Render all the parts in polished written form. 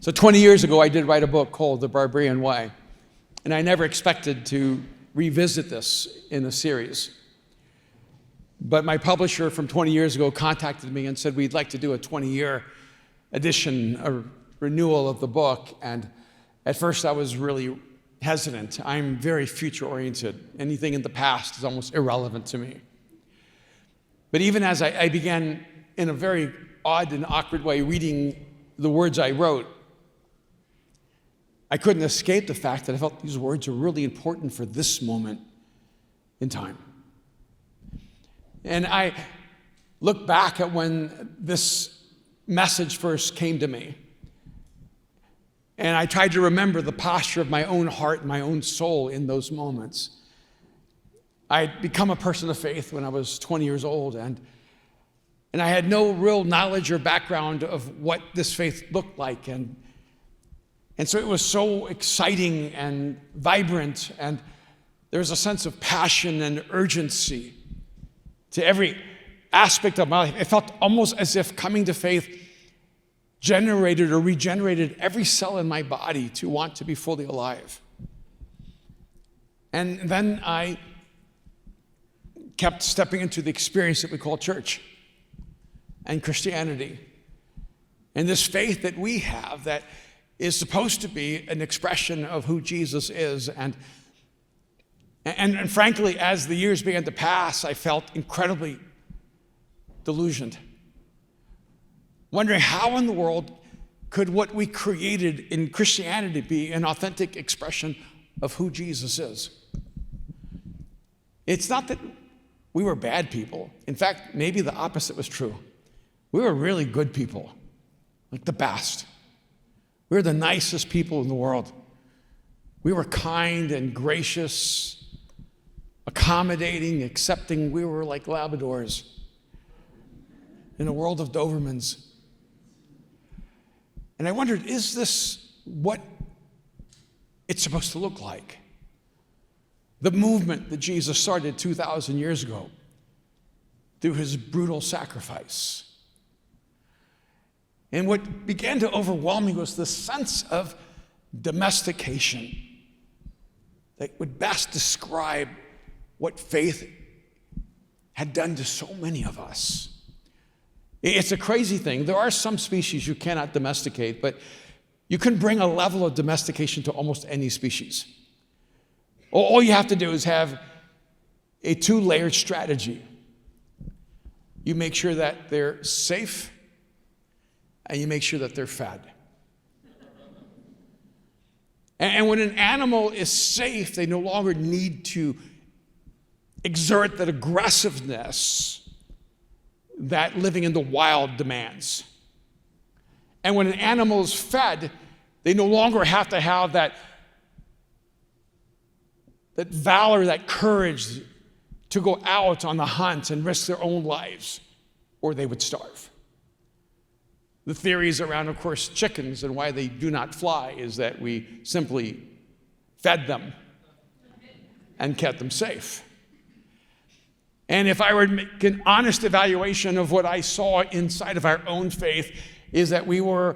So 20 years ago, I did write a book called The Barbarian Way, and I never expected to revisit this in a series. But my publisher from 20 years ago contacted me and said, we'd like to do a 20-year edition, a renewal of the book. And at first I was really hesitant. I'm very future-oriented. Anything in the past is almost irrelevant to me. But even as I began, in a very odd and awkward way, reading the words I wrote, I couldn't escape the fact that I felt these words are really important for this moment in time. And I look back at when this message first came to me, and I tried to remember the posture of my own heart and my own soul in those moments. I'd become a person of faith when I was 20 years old, and I had no real knowledge or background of what this faith looked like. And so it was so exciting and vibrant, and there was a sense of passion and urgency to every aspect of my life. It felt almost as if coming to faith generated or regenerated every cell in my body to want to be fully alive. And then I kept stepping into the experience that we call church and Christianity, and this faith that we have that is supposed to be an expression of who Jesus is. And frankly, as the years began to pass, I felt incredibly delusioned, wondering how in the world could what we created in Christianity be an authentic expression of who Jesus is. It's not that we were bad people. In fact, maybe the opposite was true. We were really good people, like the best. We were the nicest people in the world. We were kind and gracious, accommodating, accepting. We were like Labradors in a world of Dobermans. And I wondered, is this what it's supposed to look like? The movement that Jesus started 2,000 years ago through his brutal sacrifice. And what began to overwhelm me was the sense of domestication that would best describe what faith had done to so many of us. It's a crazy thing. There are some species you cannot domesticate, but you can bring a level of domestication to almost any species. All you have to do is have a two-layered strategy. You make sure that they're safe, and you make sure that they're fed. And when an animal is safe, they no longer need to exert that aggressiveness that living in the wild demands. And when an animal is fed, they no longer have to have that valor, that courage to go out on the hunt and risk their own lives, or they would starve. The theories around, of course, chickens and why they do not fly is that we simply fed them and kept them safe. And if I were to make an honest evaluation of what I saw inside of our own faith, is that we were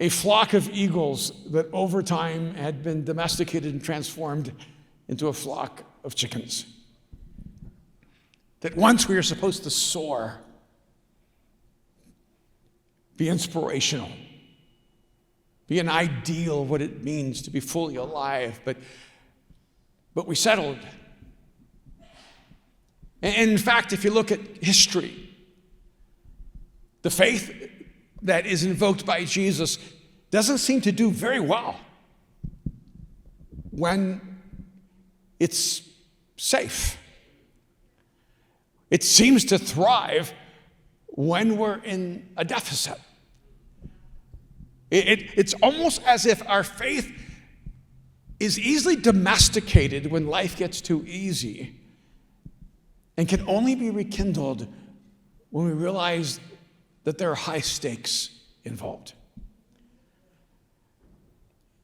a flock of eagles that over time had been domesticated and transformed into a flock of chickens. That once we were supposed to soar, be inspirational, be an ideal of what it means to be fully alive, but we settled. And in fact, if you look at history, the faith that is invoked by Jesus doesn't seem to do very well when it's safe. It seems to thrive when we're in a deficit. It's almost as if our faith is easily domesticated when life gets too easy and can only be rekindled when we realize that there are high stakes involved.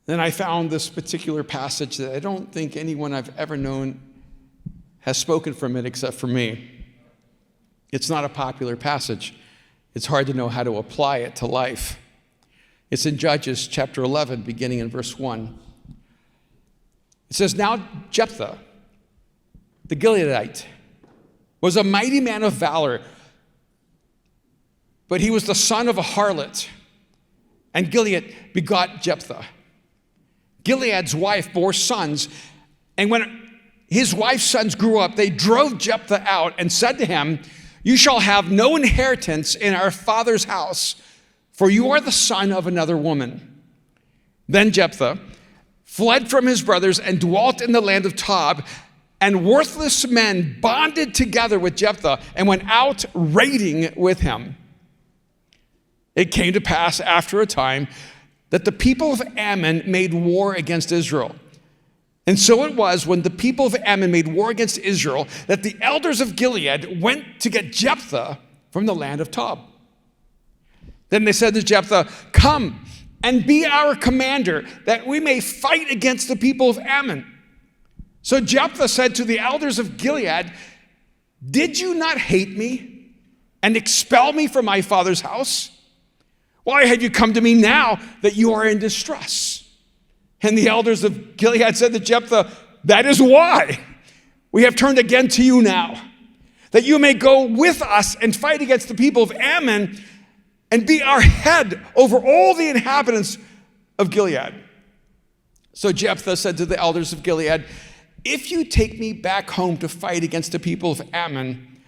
Then I found this particular passage that I don't think anyone I've ever known has spoken from it except for me. It's not a popular passage. It's hard to know how to apply it to life. It's in Judges chapter 11, beginning in verse 1. It says, "Now Jephthah, the Gileadite, was a mighty man of valor, but he was the son of a harlot, and Gilead begot Jephthah. Gilead's wife bore sons, and when his wife's sons grew up, they drove Jephthah out and said to him, 'You shall have no inheritance in our father's house, for you are the son of another woman.' Then Jephthah fled from his brothers and dwelt in the land of Tob, and worthless men bonded together with Jephthah and went out raiding with him. It came to pass after a time that the people of Ammon made war against Israel. And so it was when the people of Ammon made war against Israel that the elders of Gilead went to get Jephthah from the land of Tob. Then they said to Jephthah, 'Come and be our commander, that we may fight against the people of Ammon.' So Jephthah said to the elders of Gilead, 'Did you not hate me and expel me from my father's house? Why have you come to me now that you are in distress?' And the elders of Gilead said to Jephthah, 'That is why we have turned again to you now, that you may go with us and fight against the people of Ammon and be our head over all the inhabitants of Gilead.' So Jephthah said to the elders of Gilead, 'If you take me back home to fight against the people of Ammon,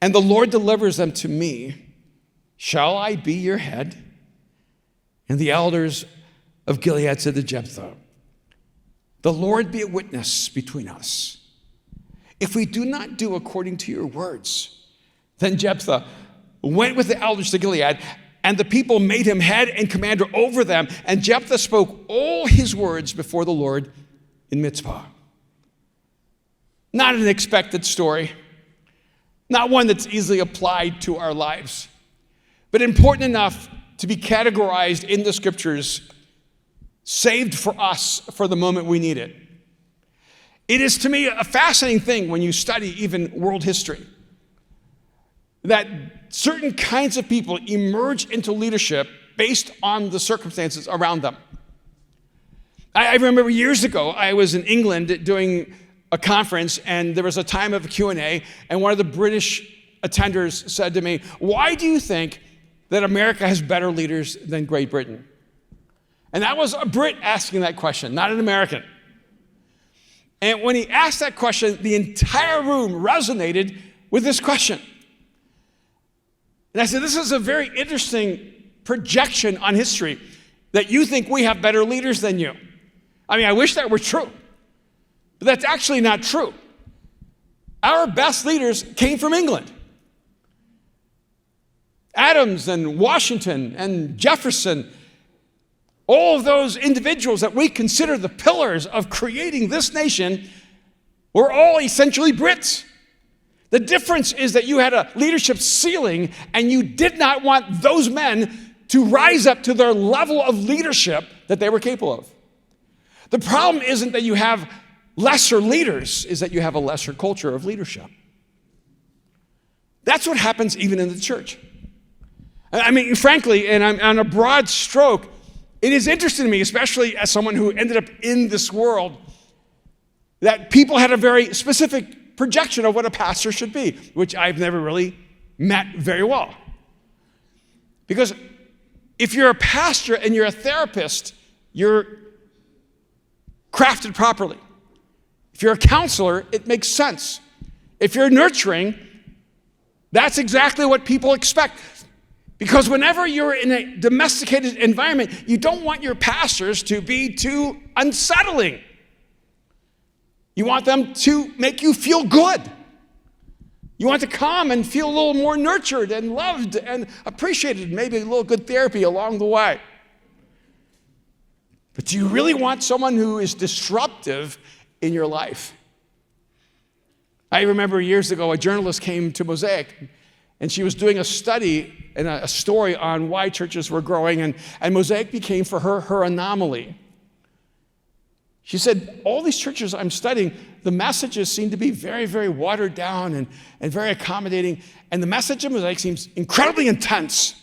and the Lord delivers them to me, shall I be your head?' And the elders of Gilead said to Jephthah, 'The Lord be a witness between us. If we do not do according to your words.' Then Jephthah went with the elders to Gilead, and the people made him head and commander over them. And Jephthah spoke all his words before the Lord in Mizpah." Not an expected story, not one that's easily applied to our lives, but important enough to be categorized in the scriptures, saved for us for the moment we need it. It is to me a fascinating thing when you study even world history, that certain kinds of people emerge into leadership based on the circumstances around them. I remember years ago, I was in England doing a conference, and there was a time of a Q&A, and one of the British attenders said to me, "Why do you think that America has better leaders than Great Britain?" And that was a Brit asking that question, not an American. And when he asked that question, the entire room resonated with this question. And I said, this is a very interesting projection on history, that you think we have better leaders than you. I mean, I wish that were true, but that's actually not true. Our best leaders came from England. Adams and Washington and Jefferson, all of those individuals that we consider the pillars of creating this nation, were all essentially Brits. The difference is that you had a leadership ceiling, and you did not want those men to rise up to their level of leadership that they were capable of. The problem isn't that you have lesser leaders, is that you have a lesser culture of leadership. That's what happens even in the church. I mean, frankly, and I'm on a broad stroke, it is interesting to me, especially as someone who ended up in this world, that people had a very specific projection of what a pastor should be, which I've never really met very well. Because if you're a pastor and you're a therapist, you're crafted properly. If you're a counselor, it makes sense. If you're nurturing, that's exactly what people expect. Because whenever you're in a domesticated environment, you don't want your pastors to be too unsettling. You want them to make you feel good. You want to come and feel a little more nurtured and loved and appreciated, maybe a little good therapy along the way. But do you really want someone who is disruptive in your life? I remember years ago, a journalist came to Mosaic, and she was doing a study and a story on why churches were growing, and Mosaic became for her anomaly. She said, all these churches I'm studying, the messages seem to be very, very watered down and very accommodating, and the message of Mosaic seems incredibly intense.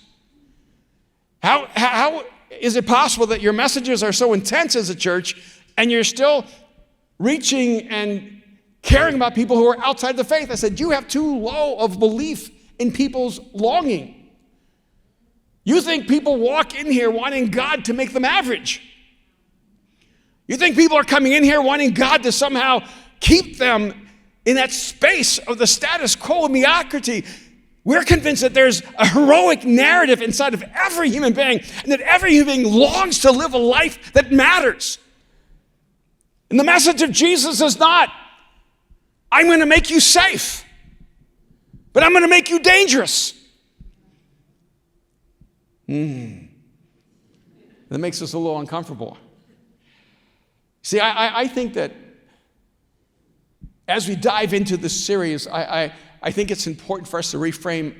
How is it possible that your messages are so intense as a church and you're still reaching and caring about people who are outside the faith? I said, you have too low of belief in people's longing. You think people walk in here wanting God to make them average. You think people are coming in here wanting God to somehow keep them in that space of the status quo of mediocrity. We're convinced that there's a heroic narrative inside of every human being, and that every human being longs to live a life that matters. And the message of Jesus is not, I'm going to make you safe, but I'm going to make you dangerous. That makes us a little uncomfortable. See, I think that as we dive into this series, I think it's important for us to reframe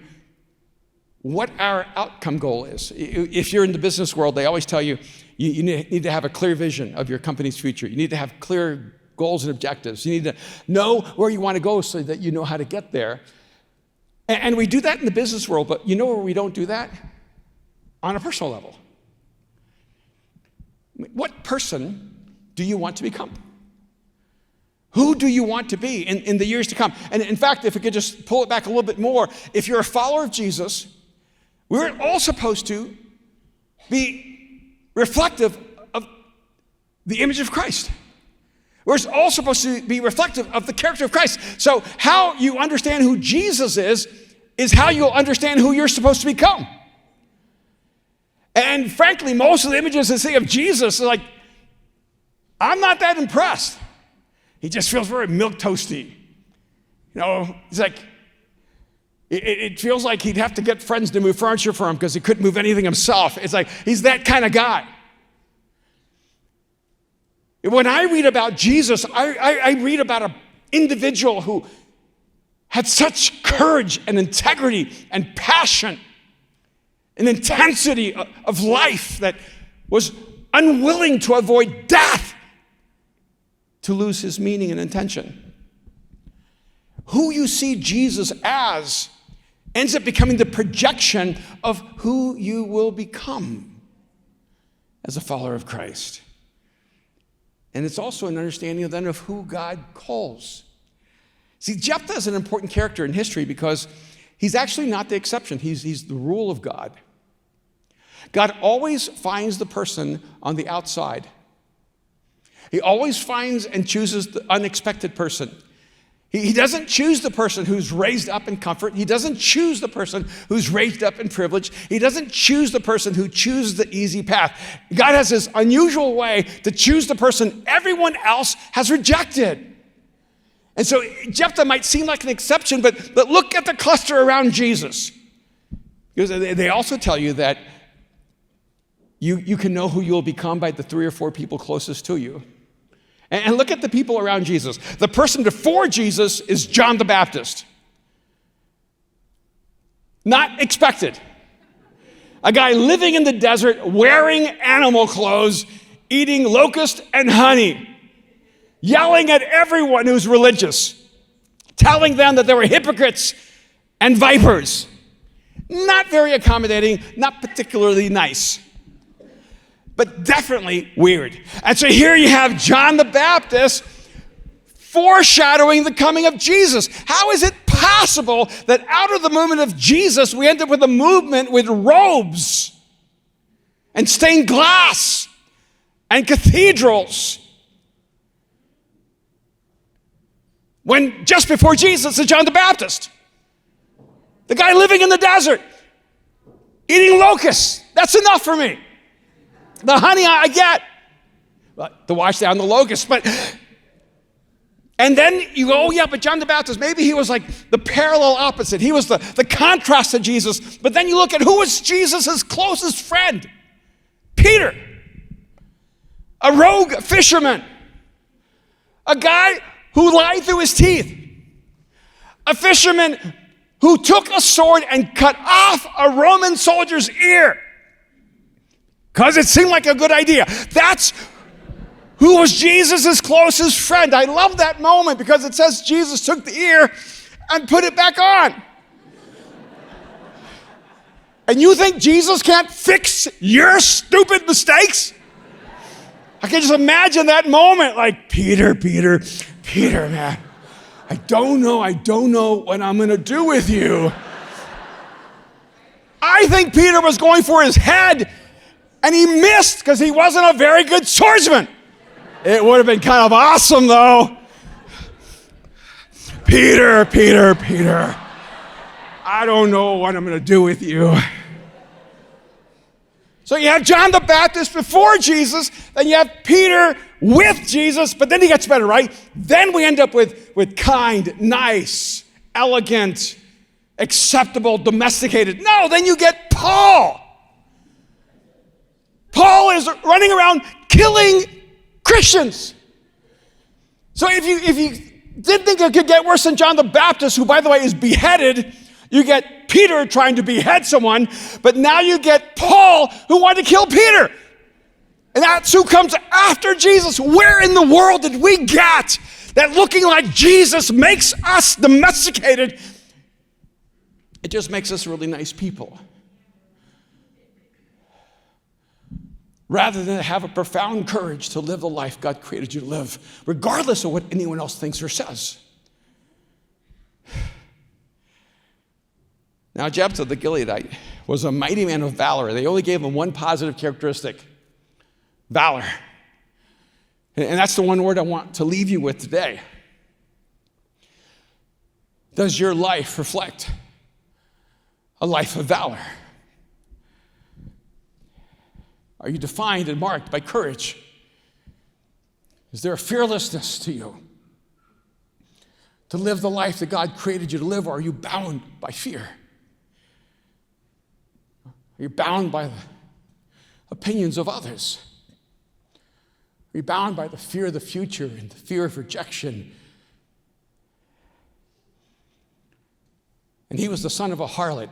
what our outcome goal is. If you're in the business world, they always tell you, you need to have a clear vision of your company's future. You need to have clear goals and objectives. You need to know where you want to go so that you know how to get there. And we do that in the business world, but you know where we don't do that? On a personal level. What person do you want to become? Who do you want to be in the years to come? And in fact, if we could just pull it back a little bit more, if you're a follower of Jesus, we're all supposed to be reflective of the image of Christ. We're all supposed to be reflective of the character of Christ. So how you understand who Jesus is how you'll understand who you're supposed to become. And frankly, most of the images I see of Jesus are like, I'm not that impressed. He just feels very milquetoasty. You know, he's like, it feels like he'd have to get friends to move furniture for him because he couldn't move anything himself. It's like, he's that kind of guy. When I read about Jesus, I read about an individual who had such courage and integrity and passion and intensity of life that was unwilling to avoid death to lose his meaning and intention. Who you see Jesus as ends up becoming the projection of who you will become as a follower of Christ. And it's also an understanding then of who God calls. See, Jephthah is an important character in history because he's actually not the exception. He's the rule of God. God always finds the person on the outside. He always finds and chooses the unexpected person. He doesn't choose the person who's raised up in comfort. He doesn't choose the person who's raised up in privilege. He doesn't choose the person who chooses the easy path. God has this unusual way to choose the person everyone else has rejected. And so Jephthah might seem like an exception, but look at the cluster around Jesus. Because they also tell you that you can know who you'll become by the 3 or 4 people closest to you. And look at the people around Jesus. The person before Jesus is John the Baptist. Not expected. A guy living in the desert, wearing animal clothes, eating locust and honey, yelling at everyone who's religious, telling them that they were hypocrites and vipers. Not very accommodating, not particularly nice, but definitely weird. And so here you have John the Baptist foreshadowing the coming of Jesus. How is it possible that out of the movement of Jesus, we end up with a movement with robes and stained glass and cathedrals, when just before Jesus is John the Baptist? The guy living in the desert, eating locusts. That's enough for me. The honey I get to wash down the locusts. And then you go, oh yeah, but John the Baptist, maybe he was like the parallel opposite. He was the contrast to Jesus. But then you look at who was Jesus' closest friend? Peter, a rogue fisherman, a guy who lied through his teeth, a fisherman who took a sword and cut off a Roman soldier's ear because it seemed like a good idea. That's who was Jesus' closest friend. I love that moment because it says Jesus took the ear and put it back on. And you think Jesus can't fix your stupid mistakes? I can just imagine that moment, like, Peter, man, I don't know what I'm going to do with you. I think Peter was going for his head, and he missed because he wasn't a very good swordsman. It would have been kind of awesome, though. Peter, I don't know what I'm going to do with you. So you have John the Baptist before Jesus, then you have Peter with Jesus, but then he gets better, right? Then we end up with kind, nice, elegant, acceptable, domesticated. No, then you get Paul. Paul is running around killing Christians. So if you didn't think it could get worse than John the Baptist, who, by the way, is beheaded, you get Peter trying to behead someone, but now you get Paul who wanted to kill Peter. And that's who comes after Jesus. Where in the world did we get that looking like Jesus makes us domesticated? It just makes us really nice people. Rather than have a profound courage to live the life God created you to live, regardless of what anyone else thinks or says. Now, Jephthah the Gileadite was a mighty man of valor. They only gave him one positive characteristic: valor. And that's the one word I want to leave you with today. Does your life reflect a life of valor? Are you defined and marked by courage? Is there a fearlessness to you to live the life that God created you to live, or are you bound by fear? Are you bound by the opinions of others? Are you bound by the fear of the future and the fear of rejection? And he was the son of a harlot,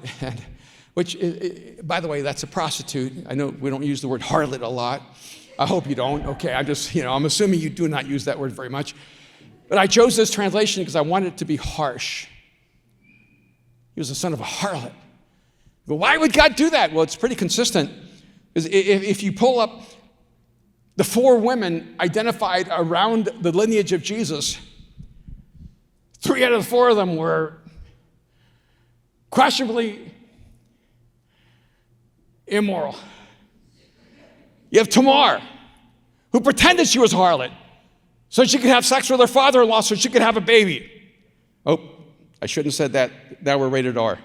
which, by the way, that's a prostitute. I know we don't use the word harlot a lot. I hope you don't. Okay, I'm assuming you do not use that word very much. But I chose this translation because I wanted it to be harsh. He was the son of a harlot. But why would God do that? Well, it's pretty consistent. If you pull up the 4 women identified around the lineage of Jesus, 3 out of the 4 of them were questionably immoral. You have Tamar, who pretended she was a harlot so she could have sex with her father-in-law so she could have a baby. Oh, I shouldn't have said that. Now we're rated R.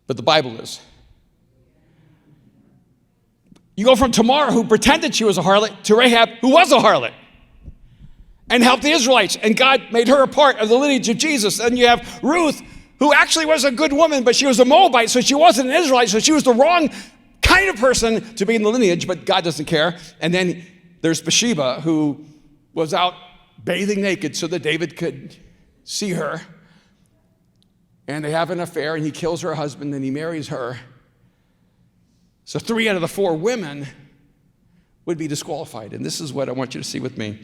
But the Bible is. You go from Tamar, who pretended she was a harlot, to Rahab, who was a harlot and helped the Israelites, and God made her a part of the lineage of Jesus. And you have Ruth, who actually was a good woman, but she was a Moabite, so she wasn't an Israelite, so she was the wrong kind of person to be in the lineage, but God doesn't care. And then there's Bathsheba, who was out bathing naked so that David could see her. And they have an affair, and he kills her husband, and he marries her. So 3 out of the 4 women would be disqualified. And this is what I want you to see with me.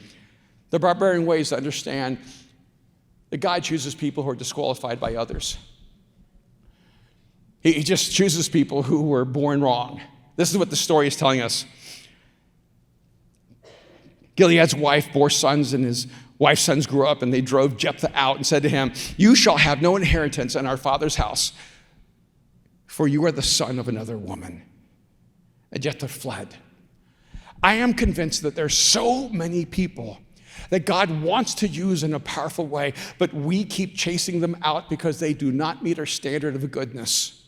The Barbarian way is to understand that God chooses people who are disqualified by others. He just chooses people who were born wrong. This is what the story is telling us. Gilead's wife bore sons, and his wife's sons grew up, and they drove Jephthah out and said to him, "You shall have no inheritance in our father's house, for you are the son of another woman." And Jephthah fled. I am convinced that there's so many people that God wants to use in a powerful way, but we keep chasing them out because they do not meet our standard of goodness.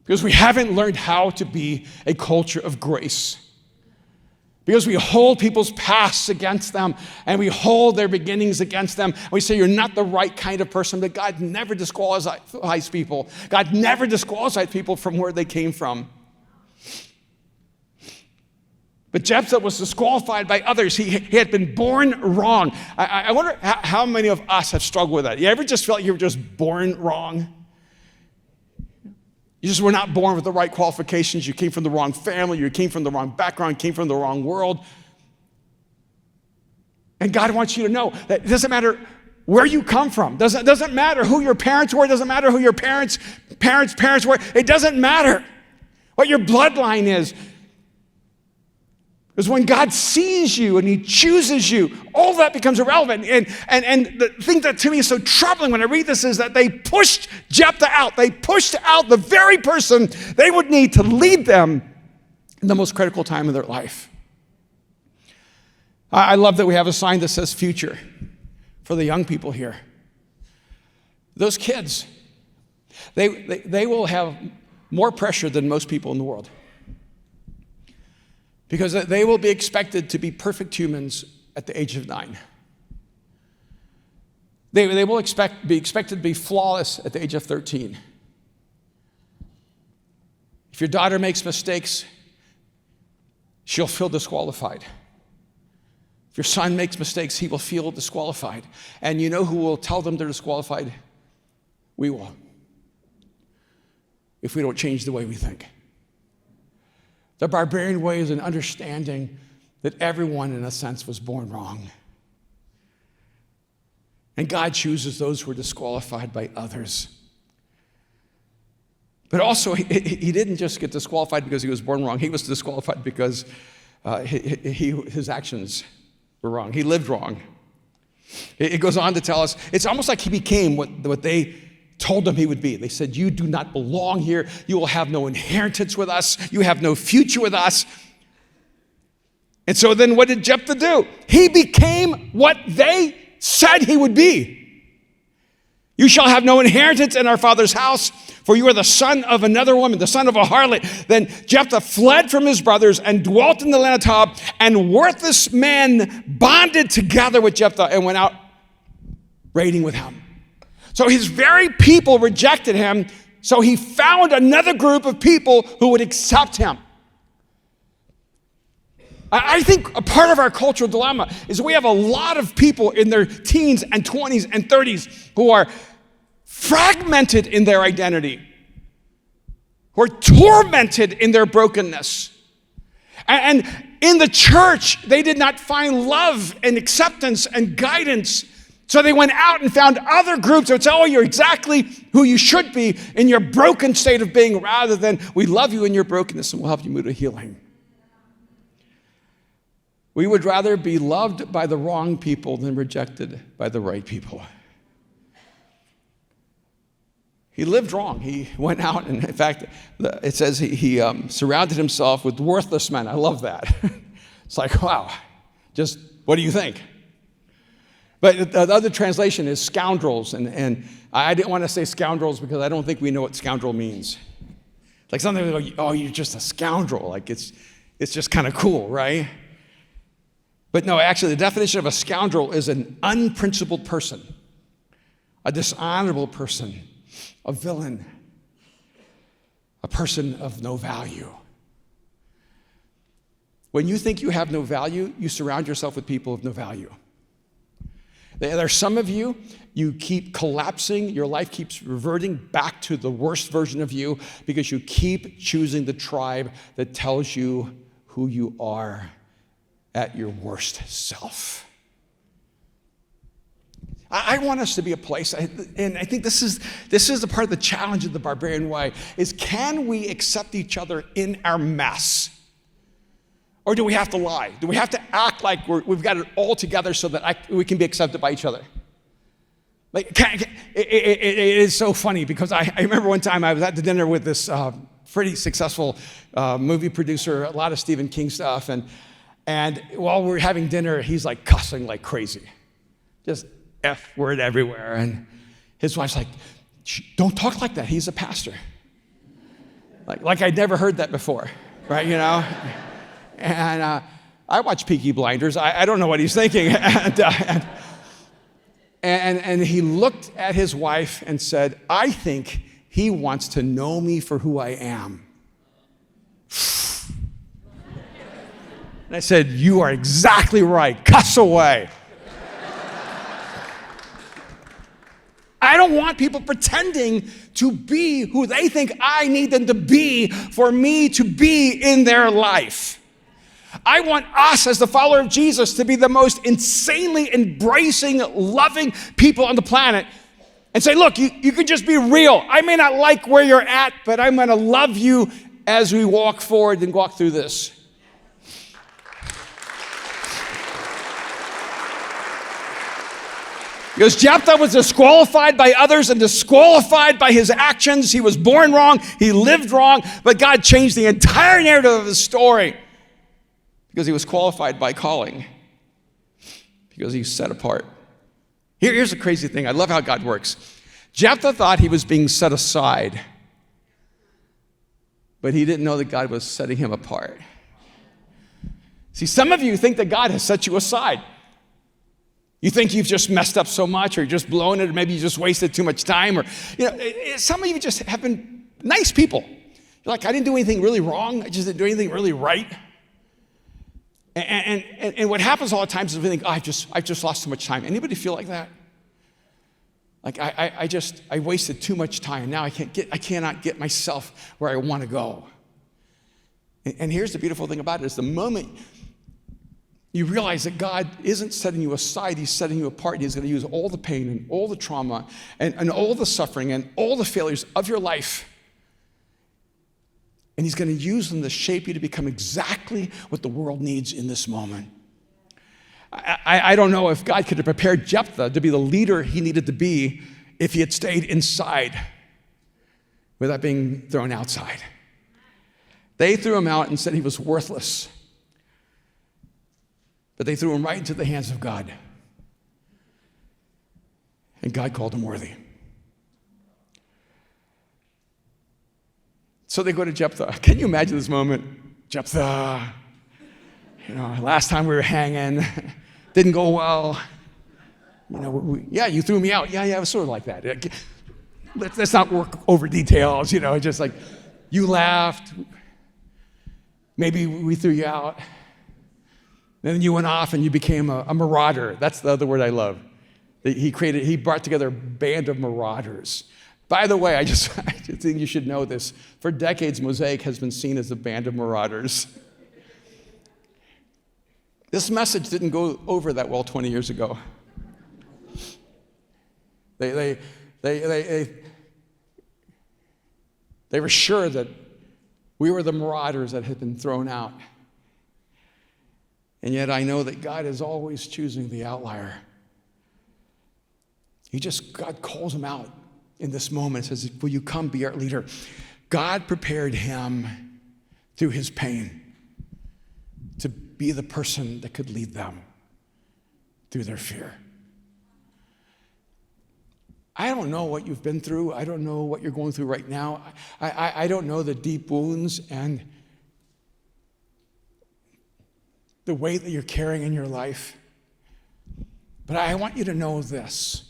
Because we haven't learned how to be a culture of grace. Because we hold people's pasts against them, and we hold their beginnings against them. And we say, you're not the right kind of person, but God never disqualifies people. God never disqualifies people from where they came from. But Jephthah was disqualified by others. He had been born wrong. I wonder how many of us have struggled with that. You ever just felt you were just born wrong? You just were not born with the right qualifications. You came from the wrong family. You came from the wrong background. You came from the wrong world. And God wants you to know that it doesn't matter where you come from. Doesn't matter who your parents were. Doesn't matter who your parents' were. It doesn't matter what your bloodline is. Because when God sees you and he chooses you, all that becomes irrelevant. And the thing that to me is so troubling when I read this is that they pushed Jephthah out. They pushed out the very person they would need to lead them in the most critical time of their life. I love that we have a sign that says future for the young people here. Those kids, they will have more pressure than most people in the world. Because they will be expected to be perfect humans at the age of 9. They will be expected to be flawless at the age of 13. If your daughter makes mistakes, she'll feel disqualified. If your son makes mistakes, he will feel disqualified. And you know who will tell them they're disqualified? We will. If we don't change the way we think. The barbarian way is an understanding that everyone, in a sense, was born wrong. And God chooses those who are disqualified by others. But also, he didn't just get disqualified because he was born wrong. He was disqualified because his actions were wrong. He lived wrong. It goes on to tell us, it's almost like he became what they told him he would be. They said, you do not belong here. You will have no inheritance with us. You have no future with us. And so then what did Jephthah do? He became what they said he would be. You shall have no inheritance in our father's house, for you are the son of another woman, the son of a harlot. Then Jephthah fled from his brothers and dwelt in the land of Tob, and worthless men bonded together with Jephthah and went out raiding with him. So his very people rejected him, so he found another group of people who would accept him. I think a part of our cultural dilemma is we have a lot of people in their teens and 20s and 30s who are fragmented in their identity, who are tormented in their brokenness. And in the church, they did not find love and acceptance and guidance. So they went out and found other groups that would say, oh, you're exactly who you should be in your broken state of being, rather than we love you in your brokenness and we'll help you move to healing. We would rather be loved by the wrong people than rejected by the right people. He lived wrong. He went out, and in fact, it says he surrounded himself with worthless men. I love that. It's like, wow, just what do you think? But the other translation is scoundrels, and I didn't want to say scoundrels because I don't think we know what scoundrel means. Like something like, oh, you're just a scoundrel. Like it's just kind of cool, right? But no, actually, the definition of a scoundrel is an unprincipled person, a dishonorable person, a villain, a person of no value. When you think you have no value, you surround yourself with people of no value. There are some of you, you keep collapsing, your life keeps reverting back to the worst version of you because you keep choosing the tribe that tells you who you are at your worst self. I want us to be a place, and I think this is the part of the challenge of the barbarian way, is can we accept each other in our mess? Or do we have to lie? Do we have to act like we've got it all together so that we can be accepted by each other? Like, it is so funny because I remember one time I was at the dinner with this pretty successful movie producer, a lot of Stephen King stuff, and while we were having dinner, he's like cussing like crazy. Just F word everywhere. And his wife's like, don't talk like that. He's a pastor. Like I'd never heard that before, right? You know? And I watch Peaky Blinders. I don't know what he's thinking. And he looked at his wife and said, I think he wants to know me for who I am. And I said, you are exactly right. Cuss away. I don't want people pretending to be who they think I need them to be for me to be in their life. I want us as the follower of Jesus to be the most insanely embracing, loving people on the planet and say, look, you can just be real. I may not like where you're at, but I'm going to love you as we walk forward and walk through this. Because Jephthah was disqualified by others and disqualified by his actions. He was born wrong. He lived wrong. But God changed the entire narrative of his story because he was qualified by calling, because he's set apart. Here's the crazy thing. I love how God works. Jephthah thought he was being set aside, but he didn't know that God was setting him apart. See, some of you think that God has set you aside. You think you've just messed up so much, or you're just blown it, or maybe you just wasted too much time, or some of you just have been nice people. You're like, I didn't do anything really wrong. I just didn't do anything really right. And what happens all the times is we think, I've just lost too much time. Anybody feel like that? Like I wasted too much time. Now I cannot get myself where I want to go. And here's the beautiful thing about it is the moment you realize that God isn't setting you aside, he's setting you apart. He's going to use all the pain and all the trauma and all the suffering and all the failures of your life. And he's going to use them to shape you to become exactly what the world needs in this moment. I don't know if God could have prepared Jephthah to be the leader he needed to be if he had stayed inside without being thrown outside. They threw him out and said he was worthless. But they threw him right into the hands of God. And God called him worthy. So they go to Jephthah. Can you imagine this moment? Jephthah, last time we were hanging, didn't go well. You threw me out. Yeah, it was sort of like that. Let's not work over details, just like you laughed. Maybe we threw you out. Then you went off and you became a marauder. That's the other word I love. He brought together a band of marauders. By the way, I just think you should know this. For decades, Mosaic has been seen as a band of marauders. This message didn't go over that well 20 years ago. They were sure that we were the marauders that had been thrown out. And yet I know that God is always choosing the outlier. God calls him out in this moment and says, will you come be our leader? God prepared him through his pain to be the person that could lead them through their fear. I don't know what you've been through. I don't know what you're going through right now. I don't know the deep wounds and the weight that you're carrying in your life. But I want you to know this.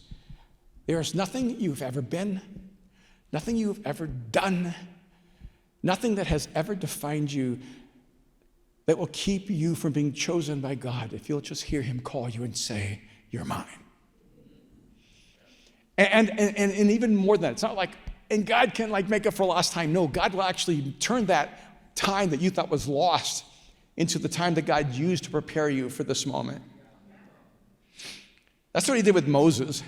There is nothing you've ever been, nothing you've ever done, nothing that has ever defined you that will keep you from being chosen by God if you'll just hear him call you and say, you're mine. And even more than that, it's not like, and God can make up for lost time. No, God will actually turn that time that you thought was lost into the time that God used to prepare you for this moment. That's what he did with Moses.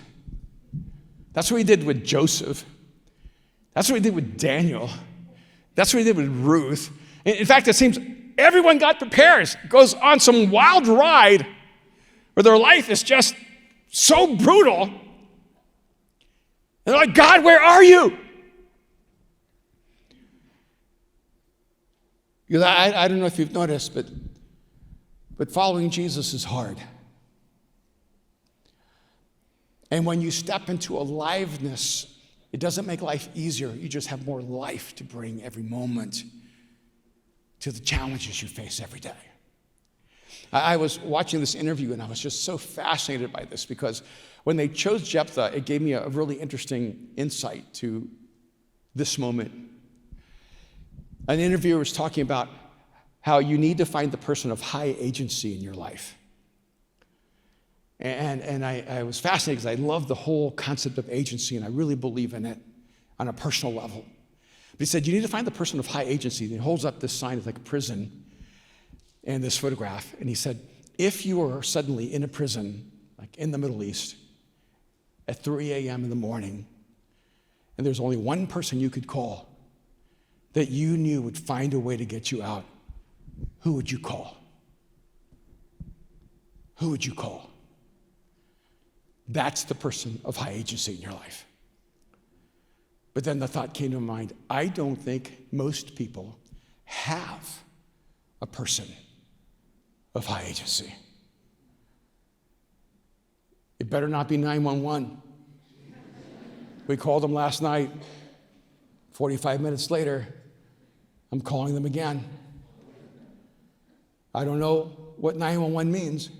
That's what he did with Joseph. That's what he did with Daniel. That's what he did with Ruth. In fact, it seems everyone God prepares goes on some wild ride where their life is just so brutal. They're like, God, where are you? Because I don't know if you've noticed, but following Jesus is hard. And when you step into aliveness, it doesn't make life easier. You just have more life to bring every moment to the challenges you face every day. I was watching this interview, and I was just so fascinated by this because when they chose Jephthah, it gave me a really interesting insight to this moment. An interviewer was talking about how you need to find the person of high agency in your life. And I was fascinated because I love the whole concept of agency, and I really believe in it on a personal level. But he said, you need to find the person of high agency. And he holds up this sign, it's like a prison. and this photograph. And he said, if you were suddenly in a prison, like in the Middle East, at 3 a.m. in the morning, and there's only one person you could call that you knew would find a way to get you out, who would you call? Who would you call? That's the person of high agency in your life. But then the thought came to mind, I don't think most people have a person of high agency. It better not be 911. We called them last night. 45 minutes later, I'm calling them again. I don't know what 911 means,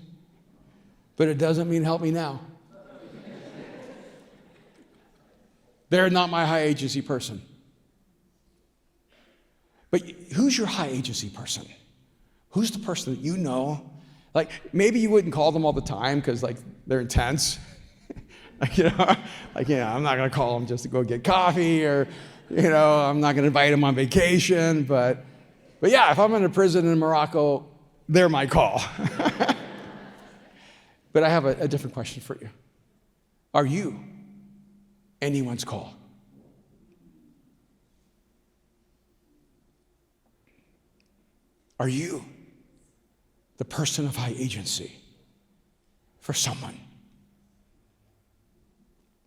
but it doesn't mean help me now. They're not my high agency person. But who's your high agency person? Who's the person that you know? Like, maybe you wouldn't call them all the time because, like, they're intense. I'm not going to call them just to go get coffee, or, I'm not going to invite them on vacation. But yeah, if I'm in a prison in Morocco, they're my call. But I have a different question for you. Are you anyone's call? Are you the person of high agency for someone?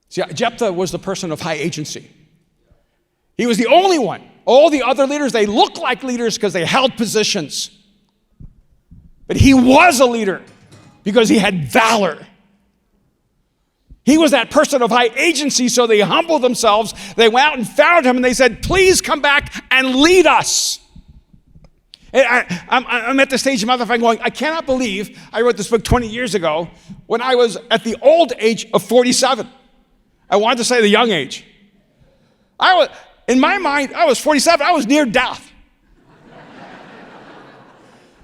See, Jephthah was the person of high agency. He was the only one. All the other leaders, they looked like leaders because they held positions. But he was a leader because he had valor. He was that person of high agency, so they humbled themselves. They went out and found him, and they said, please come back and lead us. And I'm at the stage in my life, I'm going, I cannot believe I wrote this book 20 years ago when I was at the old age of 47. I wanted to say the young age. In my mind, I was 47. I was near death.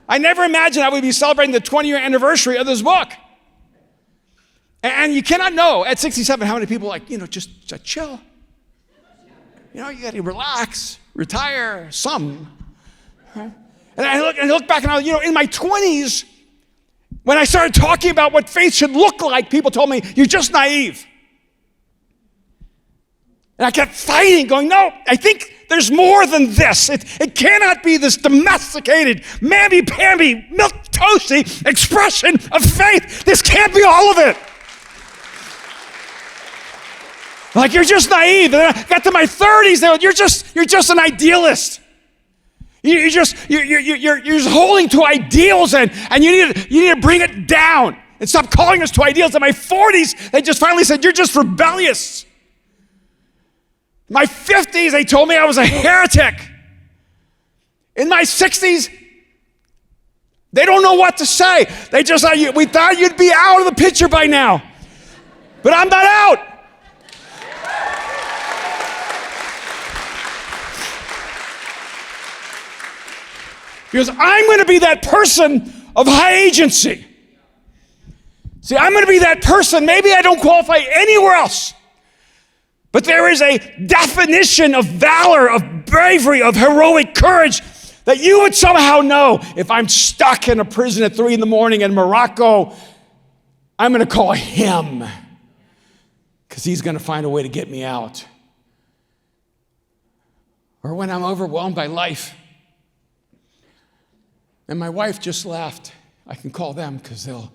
I never imagined I would be celebrating the 20-year anniversary of this book. And you cannot know at 67 how many people are like, just chill. You got to relax, retire, some. Right? And I look back and in my 20s, when I started talking about what faith should look like, people told me, you're just naive. And I kept fighting, going, no, I think there's more than this. It cannot be this domesticated, mamby-pamby, milquetoasty expression of faith. This can't be all of it. Like, you're just naive. And then I got to my 30s, they went, you're just an idealist. You're just holding to ideals, and you need to bring it down and stop calling us to ideals. In my 40s, they just finally said, you're just rebellious. In my 50s, they told me I was a heretic. In my 60s, they don't know what to say. They just said, we thought you'd be out of the picture by now. But I'm not out. Because I'm going to be that person of high agency. See, I'm going to be that person. Maybe I don't qualify anywhere else. But there is a definition of valor, of bravery, of heroic courage that you would somehow know. If I'm stuck in a prison at 3 a.m. in Morocco, I'm going to call him because he's going to find a way to get me out. Or when I'm overwhelmed by life and my wife just left, I can call them because they'll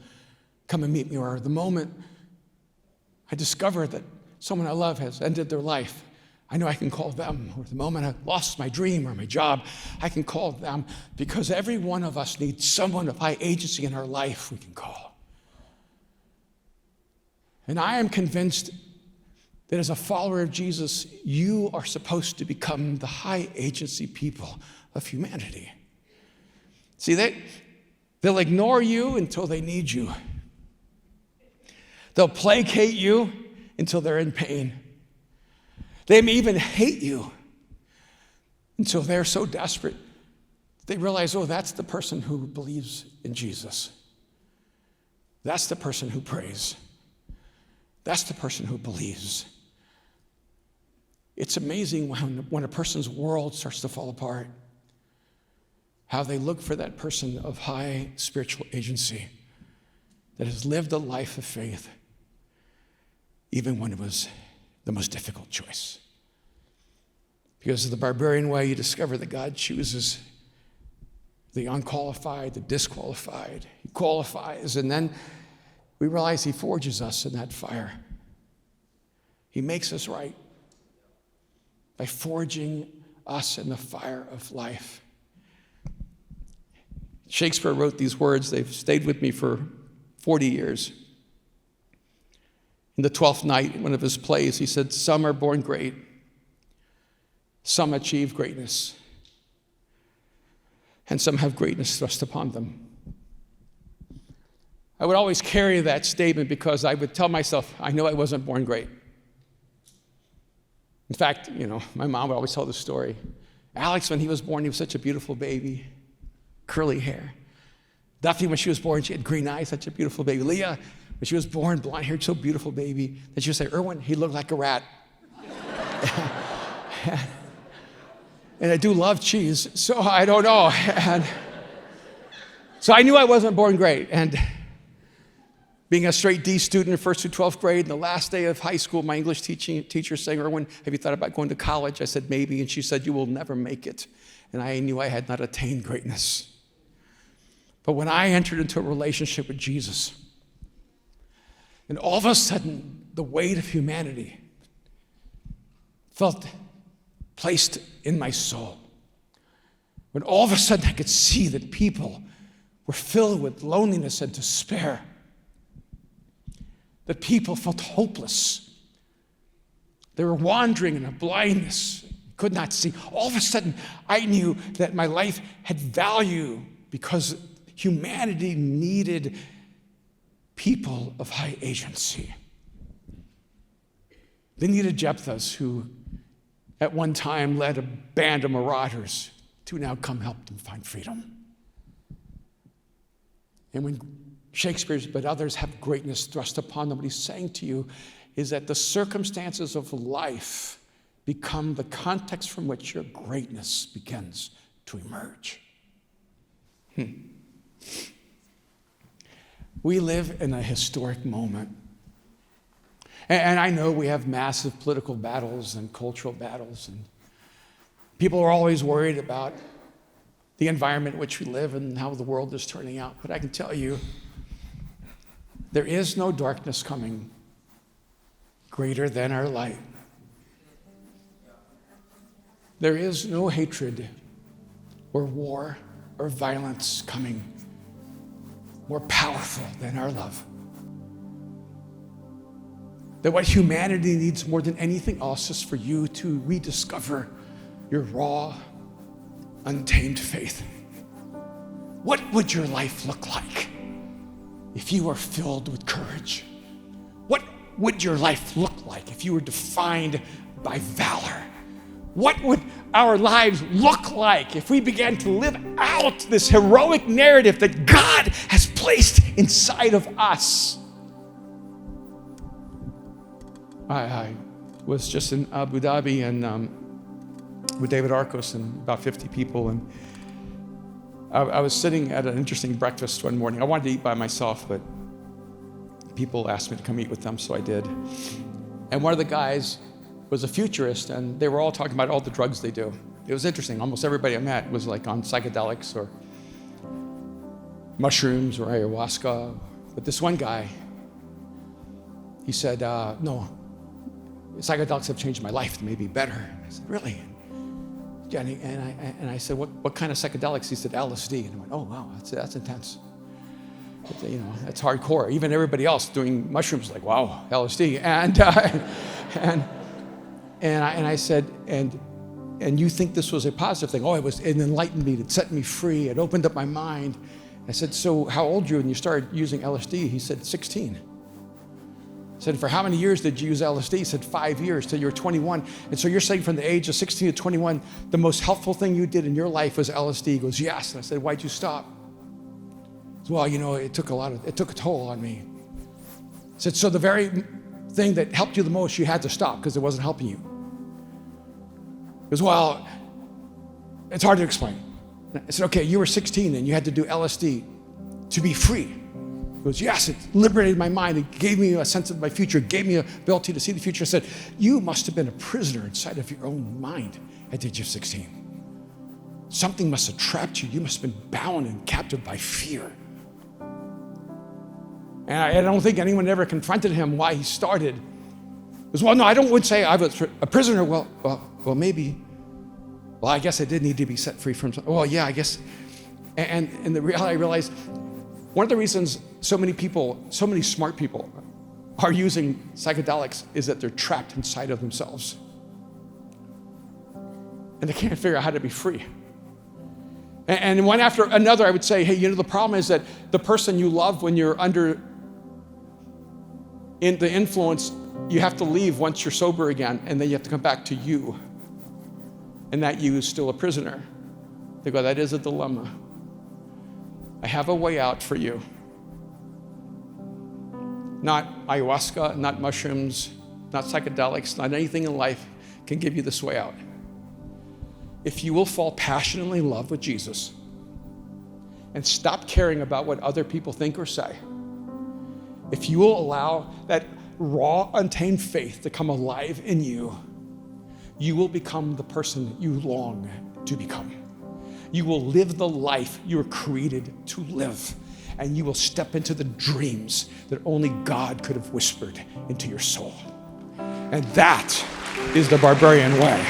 come and meet me. Or the moment I discover that someone I love has ended their life, I know I can call them. Or the moment I lost my dream or my job, I can call them, because every one of us needs someone of high agency in our life we can call. And I am convinced that as a follower of Jesus, you are supposed to become the high agency people of humanity. See, they'll ignore you until they need you. They'll placate you until they're in pain. They may even hate you until they're so desperate they realize, oh, that's the person who believes in Jesus. That's the person who prays. That's the person who believes. It's amazing when a person's world starts to fall apart, how they look for that person of high spiritual agency that has lived a life of faith, even when it was the most difficult choice. Because of the Barbarian way, you discover that God chooses the unqualified, the disqualified. He qualifies, and then we realize he forges us in that fire. He makes us right by forging us in the fire of life. Shakespeare wrote these words. They've stayed with me for 40 years. In the 12th Night, one of his plays, he said, "Some are born great, some achieve greatness, and some have greatness thrust upon them." I would always carry that statement because I would tell myself, I know I wasn't born great. In fact, my mom would always tell the story. Alex, when he was born, he was such a beautiful baby, curly hair. Duffy, when she was born, she had green eyes, such a beautiful baby. Leah, when she was born, blonde hair, so beautiful baby. Then she would say, Erwin, he looked like a rat. And I do love cheese, so I don't know. And so I knew I wasn't born great. And being a straight D student in 1st through 12th grade, and the last day of high school, my English teacher saying, Erwin, have you thought about going to college? I said, maybe. And she said, you will never make it. And I knew I had not attained greatness. But when I entered into a relationship with Jesus, and all of a sudden, the weight of humanity felt placed in my soul. When all of a sudden I could see that people were filled with loneliness and despair, that people felt hopeless. They were wandering in a blindness, could not see. All of a sudden, I knew that my life had value because humanity needed people of high agency. They needed Jephthahs who at one time led a band of marauders to now come help them find freedom. And when Shakespeare's, but others have greatness thrust upon them, what he's saying to you is that the circumstances of life become the context from which your greatness begins to emerge. We live in a historic moment. And I know we have massive political battles and cultural battles, and people are always worried about the environment in which we live and how the world is turning out. But I can tell you, there is no darkness coming greater than our light. There is no hatred or war or violence coming more powerful than our love. That what humanity needs more than anything else is for you to rediscover your raw, untamed faith. What would your life look like if you were filled with courage? What would your life look like if you were defined by valor? What would our lives look like if we began to live out this heroic narrative that God has placed inside of us? I was just in Abu Dhabi and with David Arcos and about 50 people, and I was sitting at an interesting breakfast one morning. I wanted to eat by myself, but people asked me to come eat with them, so I did. And one of the guys was a futurist, and they were all talking about all the drugs they do. It was interesting. Almost everybody I met was like on psychedelics or mushrooms or ayahuasca. But this one guy, he said, no, psychedelics have changed my life. They may be better. I said, really? Yeah, and I said, what kind of psychedelics? He said, LSD. And I went, oh, wow, that's intense. But, that's hardcore. Even everybody else doing mushrooms like, wow, LSD. And I said, and you think this was a positive thing? Oh, it enlightened me. It set me free. It opened up my mind. I said, so how old were you when you started using LSD? He said, 16. I said, for how many years did you use LSD? He said, 5 years till you were 21. And so you're saying from the age of 16 to 21, the most helpful thing you did in your life was LSD? He goes, yes. And I said, why'd you stop? He said, well, it took a toll on me. I said, so the very thing that helped you the most, you had to stop because it wasn't helping you. He goes, well, it's hard to explain. I said, okay, you were 16 and you had to do LSD to be free. He goes, yes, it liberated my mind. It gave me a sense of my future. It gave me an ability to see the future. I said, you must have been a prisoner inside of your own mind at the age of 16. Something must have trapped you. You must have been bound and captive by fear. And I don't think anyone ever confronted him why he started. He goes, well, no, I wouldn't say I was a prisoner. Well, maybe. Well, I guess I did need to be set free from something. Well, yeah, I guess. And in the reality, I realized one of the reasons so many people, so many smart people are using psychedelics is that they're trapped inside of themselves. And they can't figure out how to be free. And one after another, I would say, hey, the problem is that the person you love when you're under in the influence, you have to leave once you're sober again, and then you have to come back to you. And that you is still a prisoner. They go, that is a dilemma. I have a way out for you. Not ayahuasca, not mushrooms, not psychedelics, not anything in life can give you this way out. If you will fall passionately in love with Jesus and stop caring about what other people think or say, if you will allow that raw, untamed faith to come alive in you, you will become the person you long to become. You will live the life you were created to live, and you will step into the dreams that only God could have whispered into your soul. And that is the Barbarian way.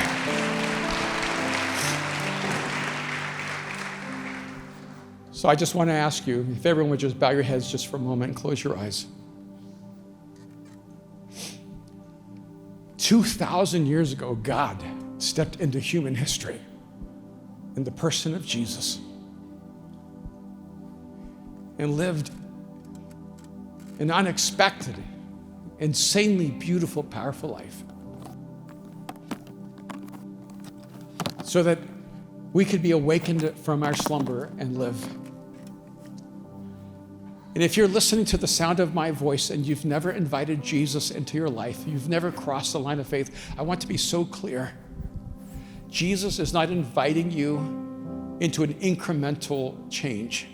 So I just want to ask you, if everyone would just bow your heads just for a moment and close your eyes. 2,000 years ago, God stepped into human history in the person of Jesus and lived an unexpected, insanely beautiful, powerful life so that we could be awakened from our slumber and live. And if you're listening to the sound of my voice and you've never invited Jesus into your life, you've never crossed the line of faith, I want to be so clear. Jesus is not inviting you into an incremental change.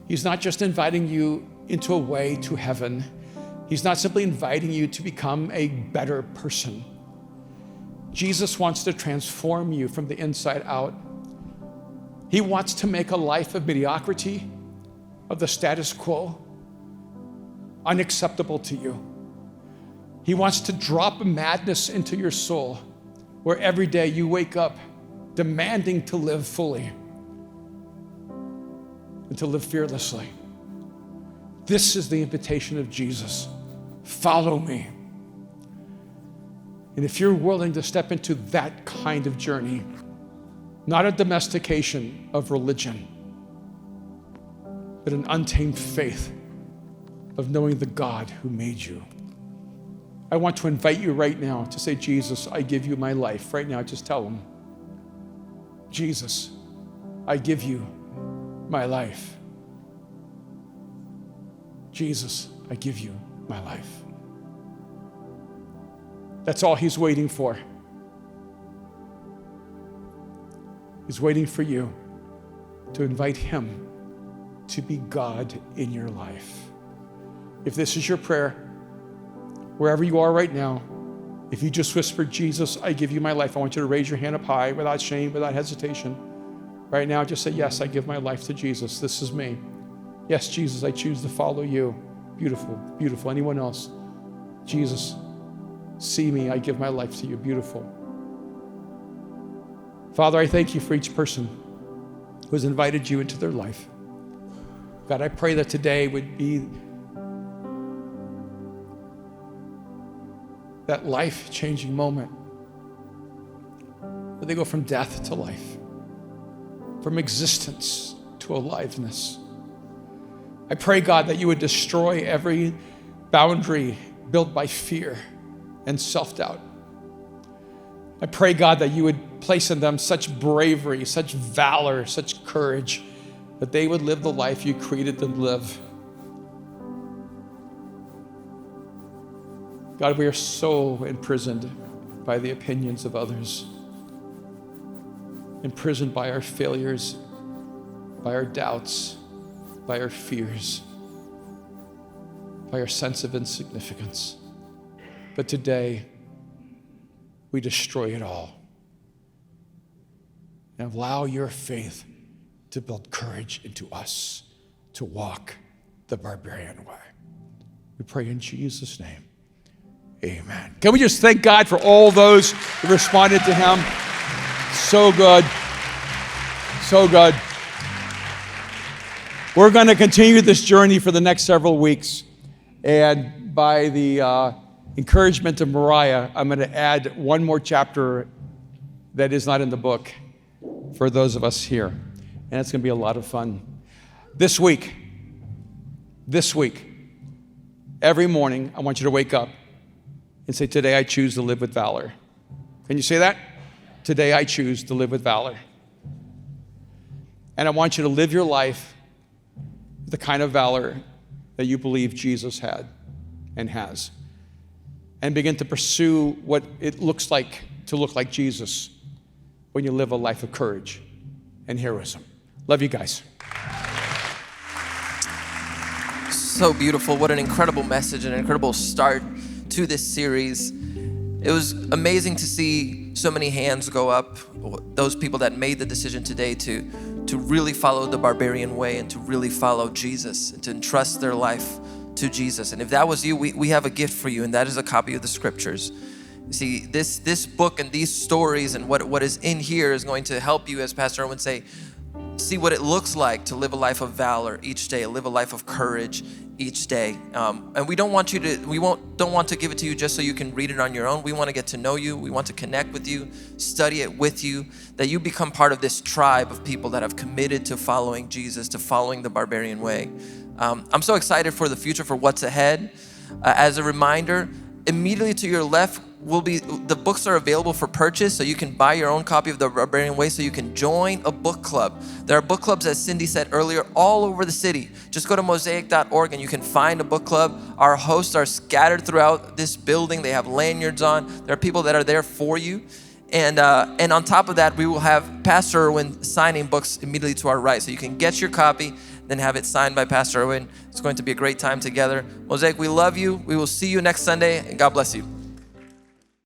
He's not just inviting you into a way to heaven. He's not simply inviting you to become a better person. Jesus wants to transform you from the inside out. He wants to make a life of mediocrity, of the status quo, unacceptable to you. He wants to drop madness into your soul, where every day you wake up demanding to live fully and to live fearlessly. This is the invitation of Jesus. Follow me. And if you're willing to step into that kind of journey, not a domestication of religion, but an untamed faith of knowing the God who made you, I want to invite you right now to say, Jesus, I give you my life. Right now, just tell him, Jesus, I give you my life. Jesus, I give you my life. That's all he's waiting for. He's waiting for you to invite him to be God in your life. If this is your prayer, wherever you are right now, if you just whispered, Jesus, I give you my life, I want you to raise your hand up high without shame, without hesitation. Right now, just say, yes, I give my life to Jesus. This is me. Yes, Jesus, I choose to follow you. Beautiful, beautiful. Anyone else? Jesus, see me. I give my life to you. Beautiful. Father, I thank you for each person who has invited you into their life. God, I pray that today would be that life-changing moment where they go from death to life, from existence to aliveness. I pray, God, that you would destroy every boundary built by fear and self-doubt. I pray, God, that you would place in them such bravery, such valor, such courage, that they would live the life you created them to live. God, we are so imprisoned by the opinions of others. imprisoned by our failures, by our doubts, by our fears, by our sense of insignificance. But today, we destroy it all and allow your faith to build courage into us to walk the barbarian way. We pray in Jesus' name. Amen. Can we just thank God for all those who responded to him? So good. So good. We're going to continue this journey for the next several weeks. And by the encouragement of Mariah, I'm going to add one more chapter that is not in the book for those of us here. And it's going to be a lot of fun. This week, every morning, I want you to wake up and say, today I choose to live with valor. Can you say that? Today I choose to live with valor. And I want you to live your life with the kind of valor that you believe Jesus had and has. And begin to pursue what it looks like to look like Jesus when you live a life of courage and heroism. Love you guys. So beautiful. What an incredible message, an incredible start to this series. It was amazing to see so many hands go up, those people that made the decision today to really follow the barbarian way and to really follow Jesus and to entrust their life to Jesus. And if that was you, we have a gift for you, and that is a copy of the scriptures. You see, this book and these stories and what is in here is going to help you, as Pastor Erwin say, see what it looks like to live a life of valor each day, live a life of courage each day. And we don't want to give it to you just so you can read it on your own. We want to get to know you. We want to connect with you, study it with you, that you become part of this tribe of people that have committed to following Jesus, to following the barbarian way. I'm so excited for the future, for what's ahead. As a reminder, immediately to your left the books are available for purchase, so you can buy your own copy of The Barbarian Way, so you can join a book club. There are book clubs, as Cindy said earlier, all over the city. Just go to mosaic.org and you can find a book club. Our hosts are scattered throughout this building. They have lanyards on. There are people that are there for you. And on top of that, we will have Pastor Erwin signing books immediately to our right. So you can get your copy, then have it signed by Pastor Erwin. It's going to be a great time together. Mosaic, we love you. We will see you next Sunday, and God bless you.